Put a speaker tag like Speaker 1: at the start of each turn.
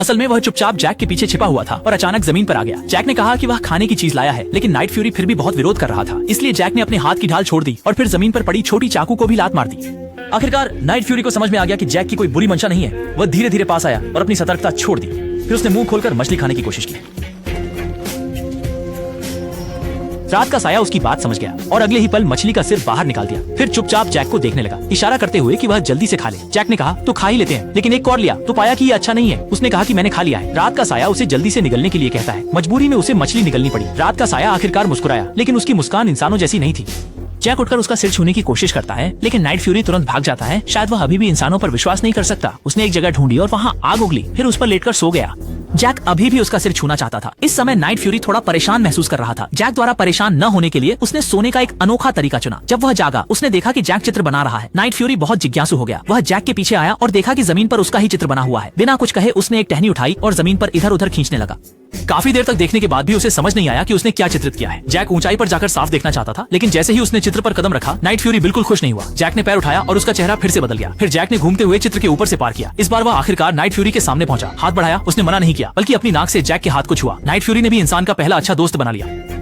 Speaker 1: असल में वह चुपचाप जैक के पीछे छिपा हुआ था और अचानक जमीन पर आ गया। जैक ने कहा कि वह खाने की चीज लाया है, लेकिन नाइट फ्यूरी फिर भी बहुत विरोध कर रहा था। इसलिए जैक ने अपने हाथ की ढाल छोड़ दी और फिर जमीन पर पड़ी छोटी चाकू को भी लात मार दी। आखिरकार नाइट फ्यूरी को समझ में आ गया कि जैक की कोई बुरी मंशा नहीं है। वह धीरे धीरे पास आया और अपनी सतर्कता छोड़ दी। फिर उसने मुंह खोलकर मछली खाने की कोशिश की। रात का साया उसकी बात समझ गया और अगले ही पल मछली का सिर बाहर निकाल दिया। फिर चुपचाप जैक को देखने लगा, इशारा करते हुए कि वह जल्दी से खा ले। जैक ने कहा तो खा ही लेते हैं, लेकिन एक और लिया तो पाया कि ये अच्छा नहीं है। उसने कहा कि मैंने खा लिया है। रात का साया उसे जल्दी से निगलने के लिए कहता है। मजबूरी में उसे मछली निगलनी पड़ी। रात का साया आखिरकार मुस्कुराया, लेकिन उसकी मुस्कान इंसानों जैसी नहीं थी। जैक उठकर उसका सिर छूने की कोशिश करता है, लेकिन नाइट फ्यूरी तुरंत भाग जाता है। शायद वह अभी भी इंसानों पर विश्वास नहीं कर सकता। उसने एक जगह ढूंढी और वहाँ आग उगली, फिर उस पर लेटकर सो गया। जैक अभी भी उसका सिर छूना चाहता था। इस समय नाइट फ्यूरी थोड़ा परेशान महसूस कर रहा था। जैक द्वारा परेशान न होने के लिए उसने सोने का एक अनोखा तरीका चुना। जब वह जागा, उसने देखा कि जैक चित्र बना रहा है। नाइट फ्यूरी बहुत जिज्ञासु हो गया। वह जैक के पीछे आया और देखा कि जमीन पर उसका ही चित्र बना हुआ है। बिना कुछ कहे उसने एक टहनी उठाई और जमीन पर इधर उधर खींचने लगा। काफी देर तक देखने के बाद भी उसे समझ नहीं आया कि उसने क्या चित्रित किया है। जैक ऊंचाई पर जाकर साफ देखना चाहता था, लेकिन जैसे ही उसने चित्र पर कदम रखा, नाइट फ्यूरी बिल्कुल खुश नहीं हुआ। जैक ने पैर उठाया और उसका चेहरा फिर से बदल गया। फिर जैक ने घूमते हुए चित्र के ऊपर से पार किया। इस बार वह आखिरकार नाइट फ्यूरी के सामने पहुंचा। हाथ बढ़ाया, उसने मना नहीं किया, बल्कि अपनी नाक से जैक के हाथ को छुआ। नाइट फ्यूरी ने भी इंसान का पहला अच्छा दोस्त बना लिया।